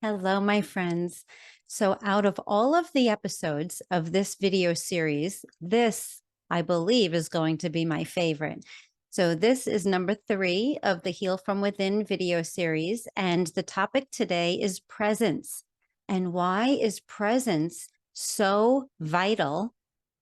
Hello, my friends. So, out of all of the episodes of this video series, this, I believe, is going to be my favorite. So, this is number 3 of the Heal from Within video series. And the topic today is presence. And why is presence so vital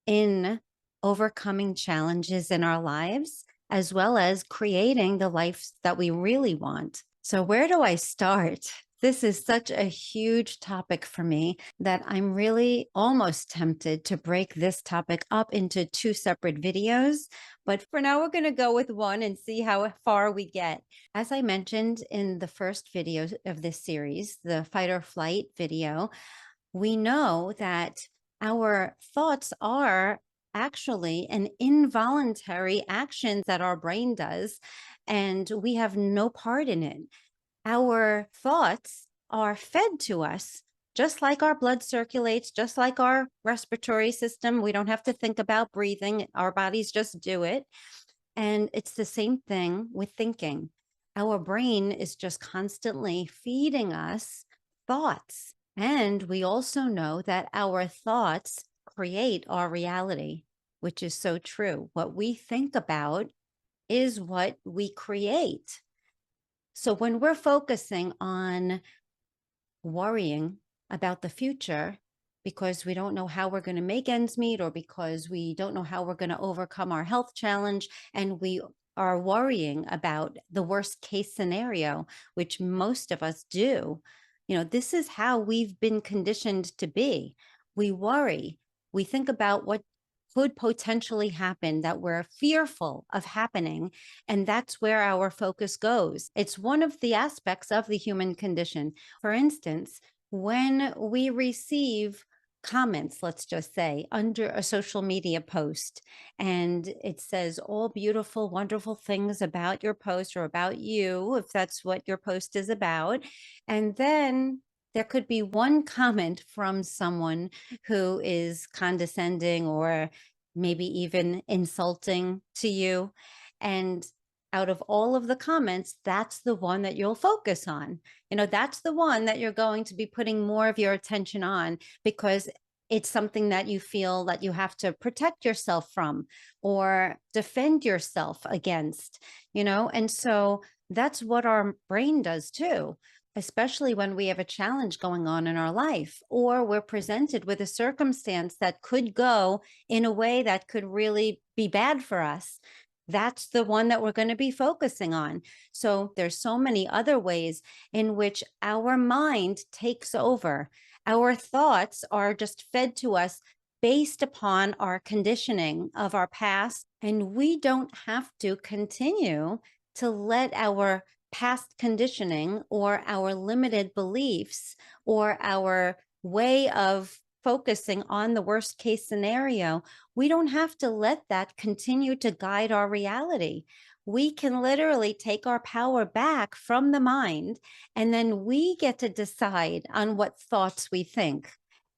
in overcoming challenges in our lives, as well as creating the life that we really want? So, where do I start? This is such a huge topic for me that I'm really almost tempted to break this topic up into 2 separate videos. But for now, we're going to go with one and see how far we get. As I mentioned in the first video of this series, the fight or flight video, we know that our thoughts are actually an involuntary action that our brain does, and we have no part in it. Our thoughts are fed to us just like our blood circulates, just like our respiratory system. We don't have to think about breathing, our bodies just do it. And it's the same thing with thinking. Our brain is just constantly feeding us thoughts. And we also know that our thoughts create our reality, which is so true. What we think about is what we create. So when we're focusing on worrying about the future because we don't know how we're going to make ends meet, or because we don't know how we're going to overcome our health challenge, and we are worrying about the worst case scenario, which most of us do, this is how we've been conditioned to be. We worry. We think about what could potentially happen, that we're fearful of happening. And that's where our focus goes. It's one of the aspects of the human condition. For instance, when we receive comments, let's just say, under a social media post, and it says all beautiful, wonderful things about your post or about you, if that's what your post is about. And then there could be one comment from someone who is condescending or maybe even insulting to you. And out of all of the comments, that's the one that you'll focus on. That's the one that you're going to be putting more of your attention on, because it's something that you feel that you have to protect yourself from or defend yourself against, and so that's what our brain does too, especially when we have a challenge going on in our life, or we're presented with a circumstance that could go in a way that could really be bad for us. That's the one that we're going to be focusing on. So there's so many other ways in which our mind takes over. Our thoughts are just fed to us based upon our conditioning of our past, and we don't have to continue to let our past conditioning or our limited beliefs or our way of focusing on the worst case scenario, we don't have to let that continue to guide our reality. We can literally take our power back from the mind, and then we get to decide on what thoughts we think.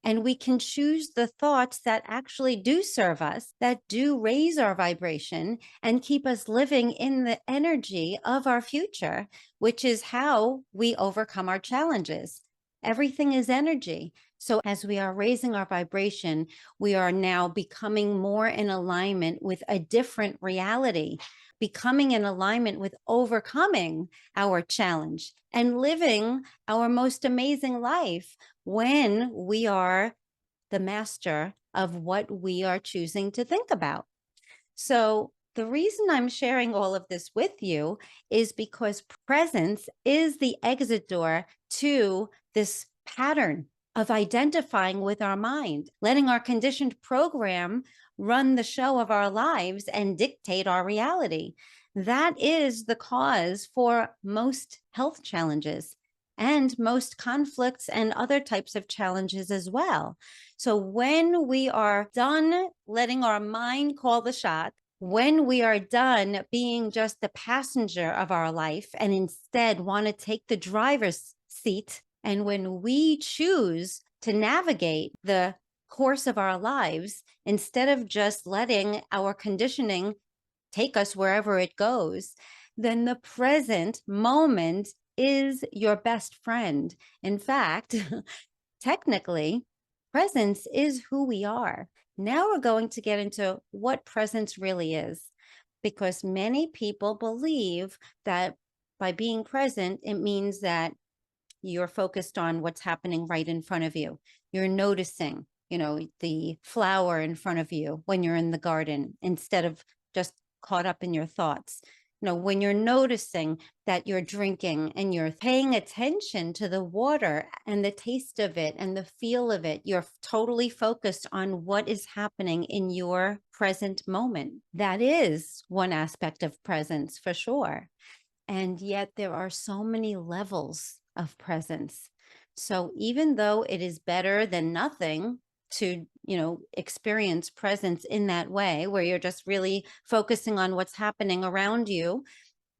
And we can choose the thoughts that actually do serve us, that do raise our vibration and keep us living in the energy of our future, which is how we overcome our challenges. Everything is energy. So as we are raising our vibration, we are now becoming more in alignment with a different reality, becoming in alignment with overcoming our challenge and living our most amazing life when we are the master of what we are choosing to think about. So the reason I'm sharing all of this with you is because presence is the exit door to this pattern of identifying with our mind, letting our conditioned program run the show of our lives and dictate our reality. That is the cause for most health challenges and most conflicts and other types of challenges as well. So when we are done letting our mind call the shot, when we are done being just the passenger of our life and instead want to take the driver's seat, and when we choose to navigate the course of our lives instead of just letting our conditioning take us wherever it goes, then the present moment is your best friend. In fact, technically, presence is who we are. Now we're going to get into what presence really is, because many people believe that by being present, it means that you're focused on what's happening right in front of you. You're noticing, the flower in front of you when you're in the garden instead of just caught up in your thoughts. When you're noticing that you're drinking and you're paying attention to the water and the taste of it and the feel of it, you're totally focused on what is happening in your present moment. That is one aspect of presence for sure. And yet there are so many levels of presence. So even though it is better than nothing to, experience presence in that way, where you're just really focusing on what's happening around you,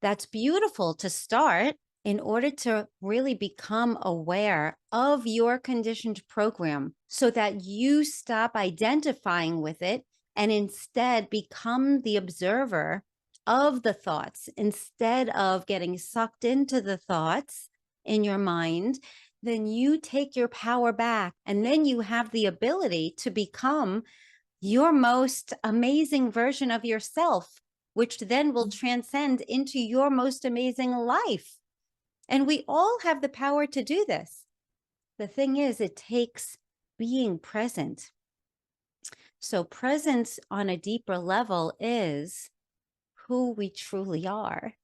that's beautiful to start in order to really become aware of your conditioned program so that you stop identifying with it and instead become the observer of the thoughts instead of getting sucked into the thoughts in your mind. Then you take your power back, and then you have the ability to become your most amazing version of yourself, which then will transcend into your most amazing life. And we all have the power to do this. The thing is, it takes being present. So presence on a deeper level is who we truly are.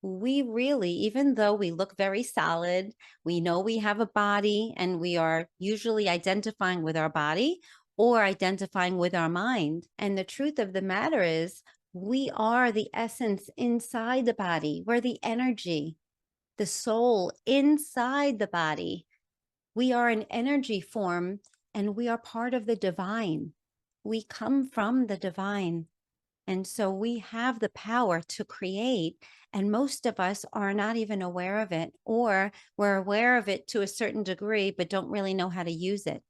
We really, even though we look very solid, we know we have a body and we are usually identifying with our body or identifying with our mind. And the truth of the matter is, we are the essence inside the body. We're the energy, the soul inside the body. We are an energy form and we are part of the divine. We come from the divine. And so we have the power to create, and most of us are not even aware of it, or we're aware of it to a certain degree, but don't really know how to use it.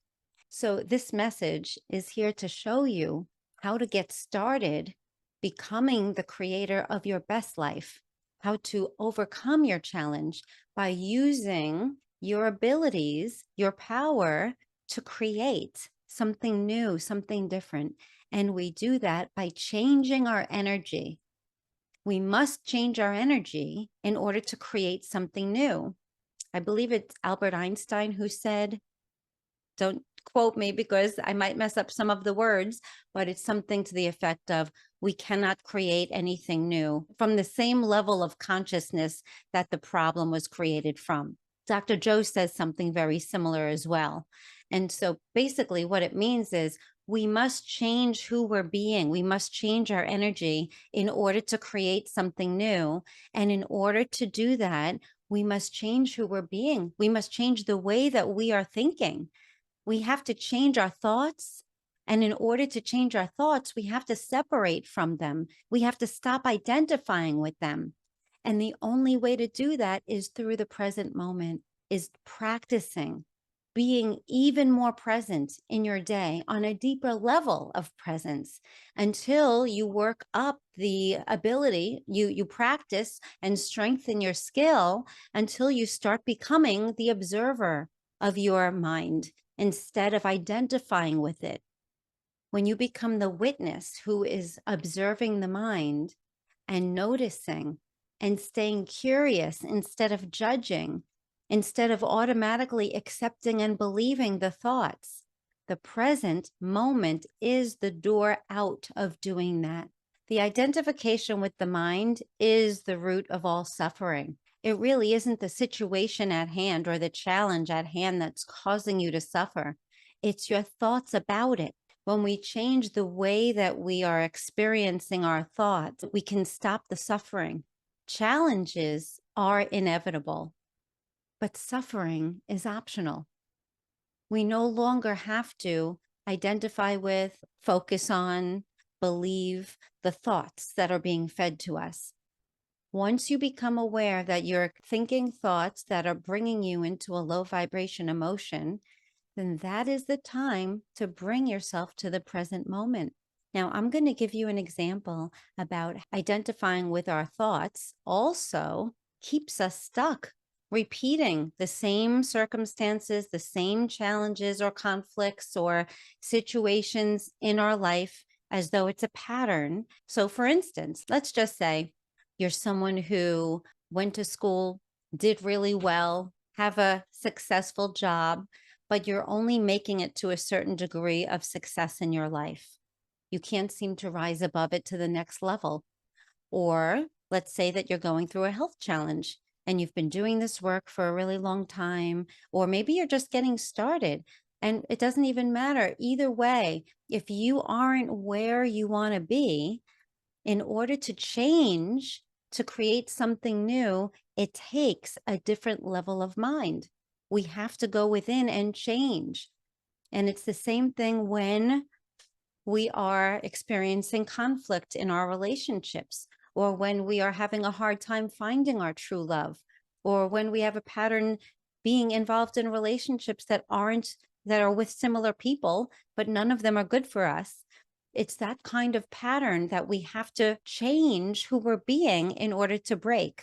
So this message is here to show you how to get started becoming the creator of your best life, how to overcome your challenge by using your abilities, your power to create something new, something different. And we do that by changing our energy. We must change our energy in order to create something new. I believe it's Albert Einstein who said, don't quote me because I might mess up some of the words, but it's something to the effect of, we cannot create anything new from the same level of consciousness that the problem was created from. Dr. Joe says something very similar as well. And so basically what it means is we must change who we're being. We must change our energy in order to create something new. And in order to do that, we must change who we're being. We must change the way that we are thinking. We have to change our thoughts. And in order to change our thoughts, we have to separate from them. We have to stop identifying with them. And the only way to do that is through the present moment, is practicing being even more present in your day on a deeper level of presence until you work up the ability, you practice and strengthen your skill until you start becoming the observer of your mind instead of identifying with it. When you become the witness who is observing the mind and noticing and staying curious instead of judging, instead of automatically accepting and believing the thoughts, the present moment is the door out of doing that. The identification with the mind is the root of all suffering. It really isn't the situation at hand or the challenge at hand that's causing you to suffer. It's your thoughts about it. When we change the way that we are experiencing our thoughts, we can stop the suffering. Challenges are inevitable, but suffering is optional. We no longer have to identify with, focus on, believe the thoughts that are being fed to us. Once you become aware that you're thinking thoughts that are bringing you into a low vibration emotion, then that is the time to bring yourself to the present moment. Now, I'm going to give you an example about identifying with our thoughts, also keeps us stuck, repeating the same circumstances, the same challenges or conflicts or situations in our life as though it's a pattern. So, for instance, let's just say you're someone who went to school, did really well, have a successful job, but you're only making it to a certain degree of success in your life. You can't seem to rise above it to the next level. Or let's say that you're going through a health challenge and you've been doing this work for a really long time, or maybe you're just getting started. And it doesn't even matter. Either way, if you aren't where you want to be, in order to change, to create something new, it takes a different level of mind. We have to go within and change. And it's the same thing when we are experiencing conflict in our relationships, or when we are having a hard time finding our true love, or when we have a pattern being involved in relationships that are with similar people, but none of them are good for us. It's that kind of pattern that we have to change who we're being in order to break.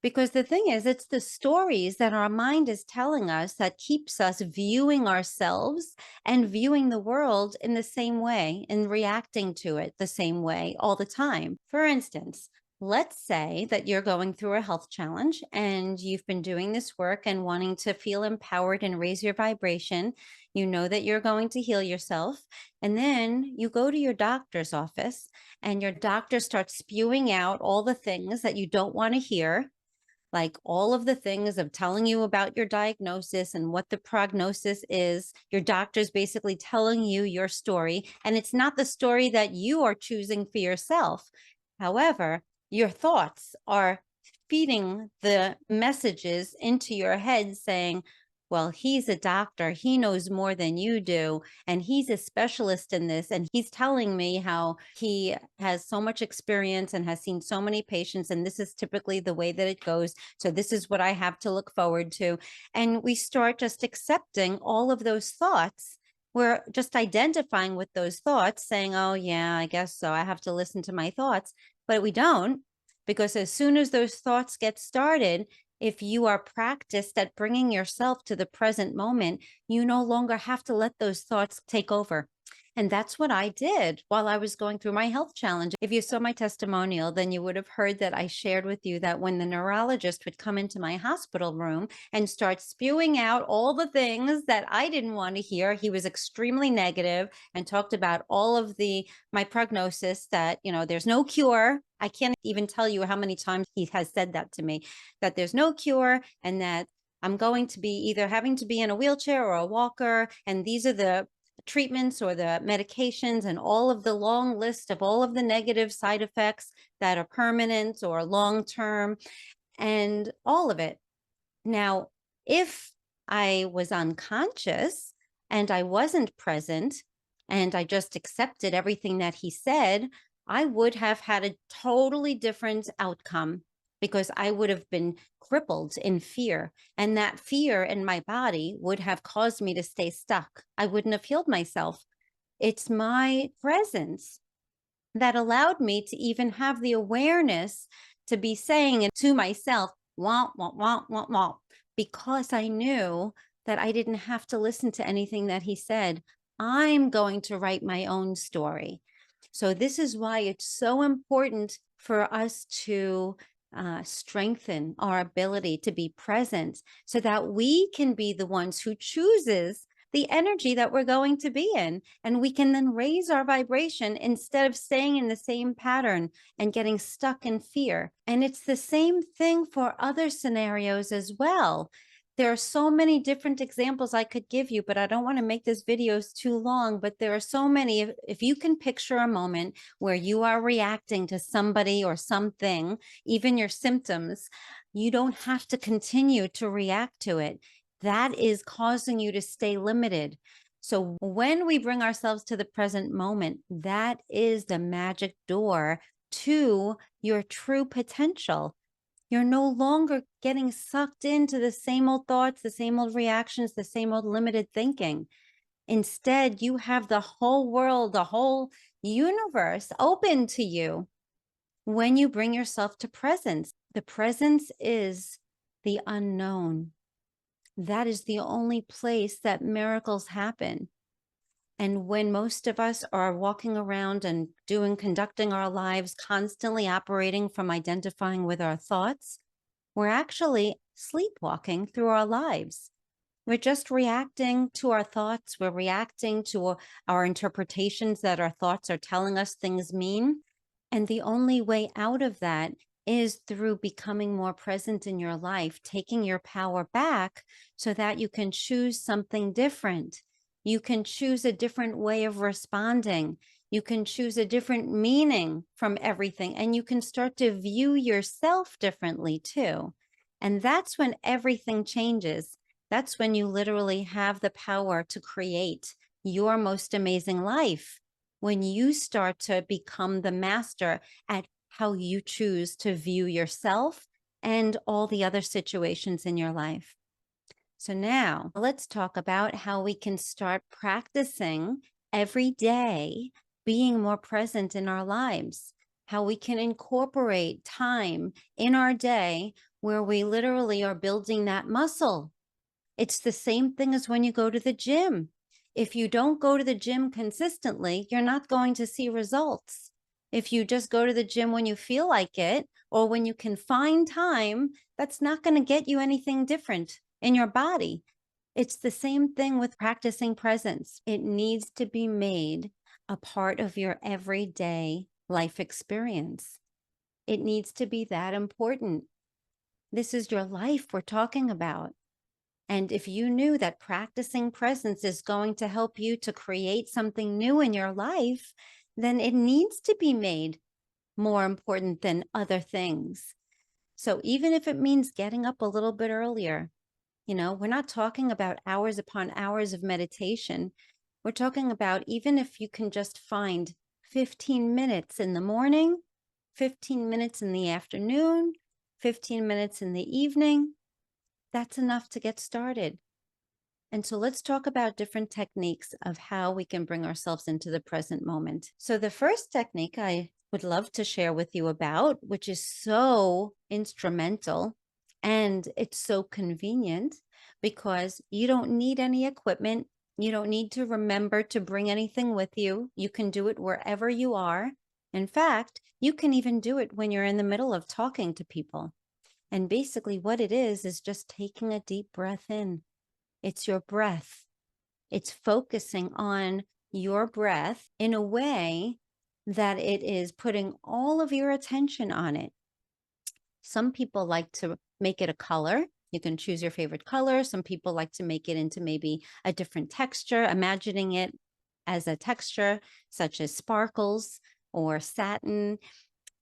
Because the thing is, it's the stories that our mind is telling us that keeps us viewing ourselves and viewing the world in the same way and reacting to it the same way all the time. For instance, let's say that you're going through a health challenge and you've been doing this work and wanting to feel empowered and raise your vibration. You know that you're going to heal yourself. And then you go to your doctor's office and your doctor starts spewing out all the things that you don't want to hear, like all of the things of telling you about your diagnosis and what the prognosis is. Your doctor's basically telling you your story, and it's not the story that you are choosing for yourself. However, your thoughts are feeding the messages into your head saying, well, he's a doctor. He knows more than you do. And he's a specialist in this. And he's telling me how he has so much experience and has seen so many patients. And this is typically the way that it goes. So this is what I have to look forward to. And we start just accepting all of those thoughts. We're just identifying with those thoughts, saying, oh, yeah, I guess so. I have to listen to my thoughts. But we don't, because as soon as those thoughts get started, if you are practiced at bringing yourself to the present moment, you no longer have to let those thoughts take over. And that's what I did while I was going through my health challenge. If you saw my testimonial, then you would have heard that I shared with you that when the neurologist would come into my hospital room and start spewing out all the things that I didn't want to hear, he was extremely negative and talked about all of my prognosis, that, there's no cure. I can't even tell you how many times he has said that to me, that there's no cure and that I'm going to be either having to be in a wheelchair or a walker. And these are the treatments or the medications, and all of the long list of all of the negative side effects that are permanent or long term, and all of it. Now, if I was unconscious and I wasn't present and I just accepted everything that he said, I would have had a totally different outcome, because I would have been crippled in fear. And that fear in my body would have caused me to stay stuck. I wouldn't have healed myself. It's my presence that allowed me to even have the awareness to be saying it to myself, womp, womp, womp, womp, womp, because I knew that I didn't have to listen to anything that he said. I'm going to write my own story. So this is why it's so important for us to strengthen our ability to be present, so that we can be the ones who chooses the energy that we're going to be in. And we can then raise our vibration instead of staying in the same pattern and getting stuck in fear. And it's the same thing for other scenarios as well. There are so many different examples I could give you, but I don't want to make this video too long. But there are so many. If you can picture a moment where you are reacting to somebody or something, even your symptoms, you don't have to continue to react to it. That is causing you to stay limited. So when we bring ourselves to the present moment, that is the magic door to your true potential. You're no longer getting sucked into the same old thoughts, the same old reactions, the same old limited thinking. Instead, you have the whole world, the whole universe open to you when you bring yourself to presence. The presence is the unknown. That is the only place that miracles happen. And when most of us are walking around and conducting our lives, constantly operating from identifying with our thoughts, we're actually sleepwalking through our lives. We're just reacting to our thoughts. We're reacting to our interpretations that our thoughts are telling us things mean. And the only way out of that is through becoming more present in your life, taking your power back so that you can choose something different. You can choose a different way of responding. You can choose a different meaning from everything, and you can start to view yourself differently too. And that's when everything changes. That's when you literally have the power to create your most amazing life. When you start to become the master at how you choose to view yourself and all the other situations in your life. So now let's talk about how we can start practicing every day, being more present in our lives, how we can incorporate time in our day where we literally are building that muscle. It's the same thing as when you go to the gym. If you don't go to the gym consistently, you're not going to see results. If you just go to the gym when you feel like it or when you can find time, that's not going to get you anything different in your body. It's the same thing with practicing presence. It needs to be made a part of your everyday life experience. It needs to be that important. This is your life we're talking about. And if you knew that practicing presence is going to help you to create something new in your life, then it needs to be made more important than other things. So even if it means getting up a little bit earlier, we're not talking about hours upon hours of meditation. We're talking about even if you can just find 15 minutes in the morning, 15 minutes in the afternoon, 15 minutes in the evening, that's enough to get started. And so let's talk about different techniques of how we can bring ourselves into the present moment. So the first technique I would love to share with you about, which is so instrumental and it's so convenient because you don't need any equipment. You don't need to remember to bring anything with you. You can do it wherever you are. In fact, you can even do it when you're in the middle of talking to people. And basically what it is just taking a deep breath in. It's your breath. It's focusing on your breath in a way that it is putting all of your attention on it. Some people like to make it a color. You can choose your favorite color. Some people like to make it into maybe a different texture, imagining it as a texture such as sparkles or satin.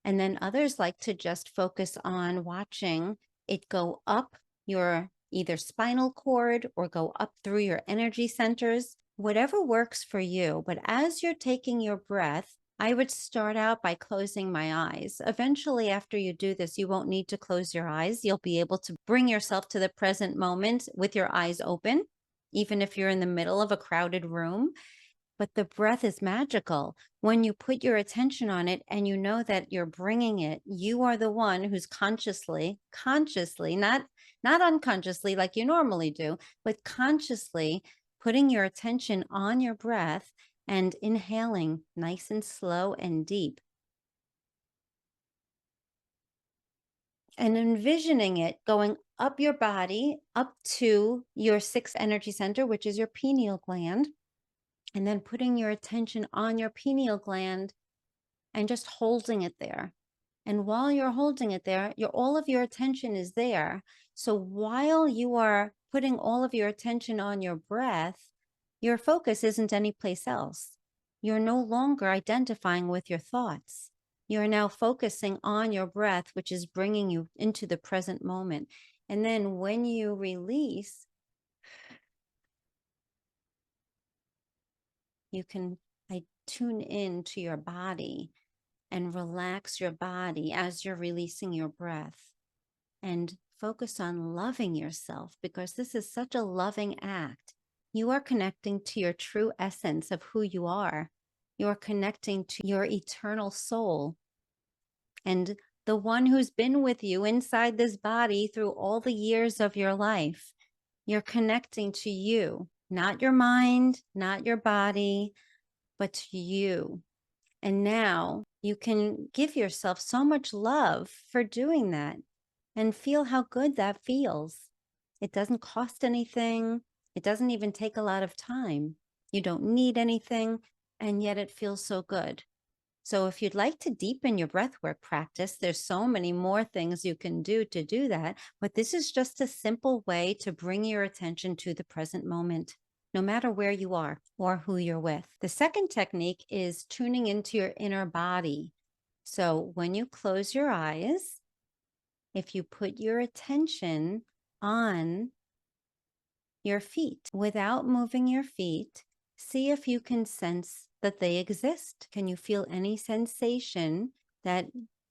And then others like to just focus on watching it go up your either spinal cord or go up through your energy centers, whatever works for you. But as you're taking your breath, I would start out by closing my eyes. Eventually, after you do this, you won't need to close your eyes. You'll be able to bring yourself to the present moment with your eyes open, even if you're in the middle of a crowded room. But the breath is magical. When you put your attention on it and you know that you're bringing it, you are the one who's consciously, not unconsciously like you normally do, but consciously putting your attention on your breath and inhaling nice and slow and deep. And envisioning it going up your body, up to your sixth energy center, which is your pineal gland. And then putting your attention on your pineal gland and just holding it there. And while you're holding it there, all of your attention is there. So while you are putting all of your attention on your breath, your focus isn't anyplace else. You're no longer identifying with your thoughts. You're now focusing on your breath, which is bringing you into the present moment. And then when you release, you can tune in to your body and relax your body as you're releasing your breath and focus on loving yourself because this is such a loving act. You are connecting to your true essence of who you are. You are connecting to your eternal soul. And the one who's been with you inside this body through all the years of your life. You're connecting to you, not your mind, not your body, but to you. And now you can give yourself so much love for doing that and feel how good that feels. It doesn't cost anything. It doesn't even take a lot of time. You don't need anything, and yet it feels so good. So if you'd like to deepen your breathwork practice, there's so many more things you can do to do that, but this is just a simple way to bring your attention to the present moment, no matter where you are or who you're with. The second technique is tuning into your inner body. So when you close your eyes, if you put your attention on your feet without moving your feet, see if you can sense that they exist. Can you feel any sensation that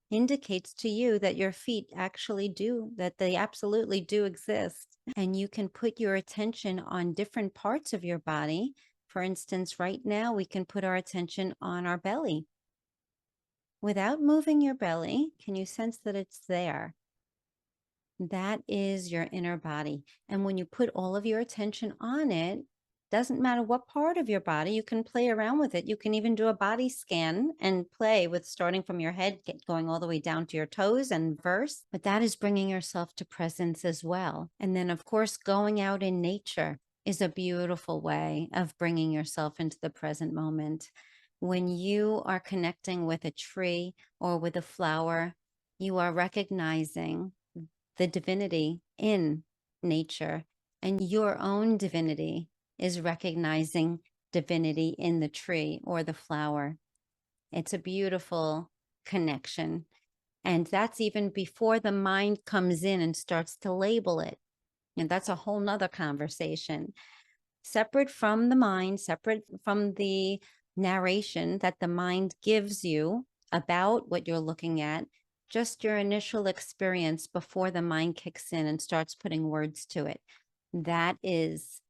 indicates to you that your feet actually do, that they absolutely do exist? And you can put your attention on different parts of your body. For instance, right now, we can put our attention on our belly. Without moving your belly, can you sense that it's there? That is your inner body. And when you put all of your attention on it, doesn't matter what part of your body, you can play around with it. You can even do a body scan and play with starting from your head, going all the way down to your toes and reverse. But that is bringing yourself to presence as well. And then, of course, going out in nature is a beautiful way of bringing yourself into the present moment. When you are connecting with a tree or with a flower, you are recognizing the divinity in nature, and your own divinity is recognizing divinity in the tree or the flower. It's a beautiful connection. And that's even before the mind comes in and starts to label it. And that's a whole nother conversation. Separate from the mind, separate from the narration that the mind gives you about what you're looking at, just your initial experience before the mind kicks in and starts putting words to it. That is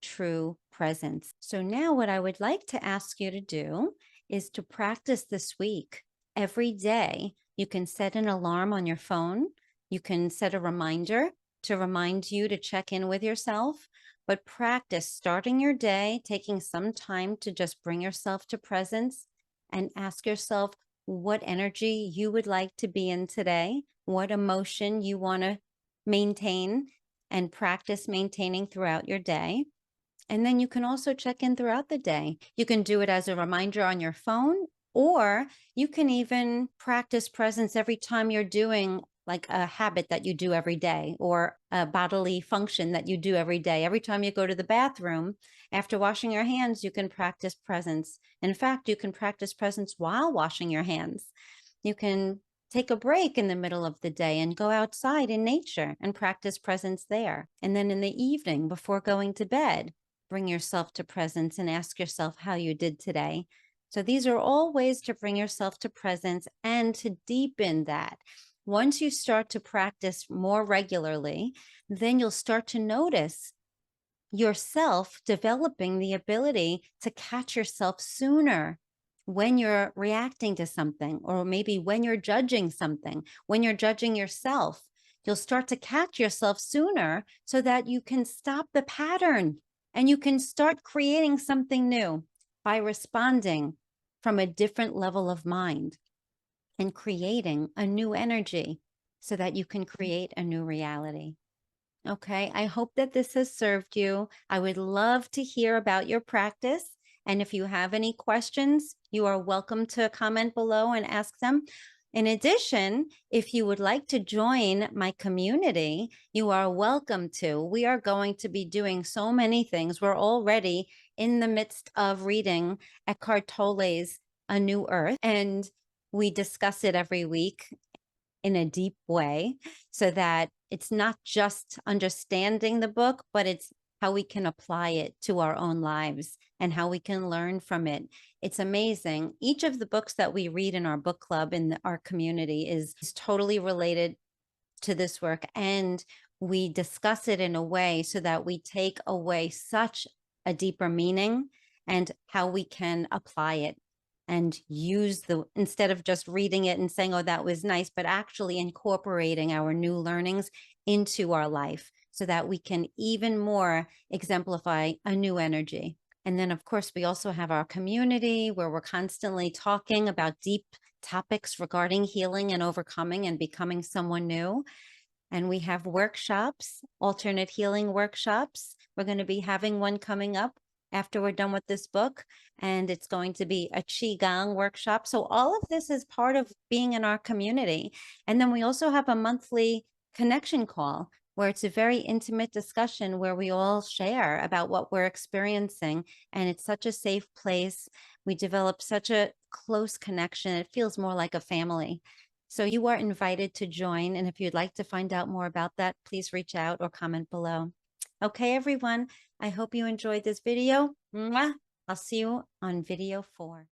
true presence. So now what I would like to ask you to do is to practice this week. Every day, you can set an alarm on your phone. You can set a reminder to remind you to check in with yourself, but practice starting your day, taking some time to just bring yourself to presence and ask yourself what energy you would like to be in today, what emotion you want to maintain and practice maintaining throughout your day. And then you can also check in throughout the day. You can do it as a reminder on your phone, or you can even practice presence every time you're doing like a habit that you do every day or a bodily function that you do every day. Every time you go to the bathroom, after washing your hands, you can practice presence. In fact, you can practice presence while washing your hands. You can take a break in the middle of the day and go outside in nature and practice presence there. And then in the evening, before going to bed, bring yourself to presence and ask yourself how you did today. So these are all ways to bring yourself to presence and to deepen that. Once you start to practice more regularly, then you'll start to notice yourself developing the ability to catch yourself sooner when you're reacting to something, or maybe when you're judging something, when you're judging yourself. You'll start to catch yourself sooner so that you can stop the pattern and you can start creating something new by responding from a different level of mind and creating a new energy so that you can create a new reality. Okay, I hope that this has served you. I would love to hear about your practice. And if you have any questions, you are welcome to comment below and ask them. In addition, if you would like to join my community, you are welcome to. We are going to be doing so many things. We're already in the midst of reading Eckhart Tolle's A New Earth, and we discuss it every week in a deep way so that it's not just understanding the book, but it's how we can apply it to our own lives and how we can learn from it. It's amazing. Each of the books that we read in our book club in our community is totally related to this work. And we discuss it in a way so that we take away such a deeper meaning and how we can apply it and use instead of just reading it and saying, oh, that was nice, but actually incorporating our new learnings into our life so that we can even more exemplify a new energy. And then, of course, we also have our community where we're constantly talking about deep topics regarding healing and overcoming and becoming someone new. And we have workshops, alternate healing workshops. We're going to be having one coming up after we're done with this book, and it's going to be a Qigong workshop. So all of this is part of being in our community. And then we also have a monthly connection call where it's a very intimate discussion where we all share about what we're experiencing. And it's such a safe place. We develop such a close connection. It feels more like a family. So you are invited to join. And if you'd like to find out more about that, please reach out or comment below. Okay, everyone. I hope you enjoyed this video. Mwah! I'll see you on video 4.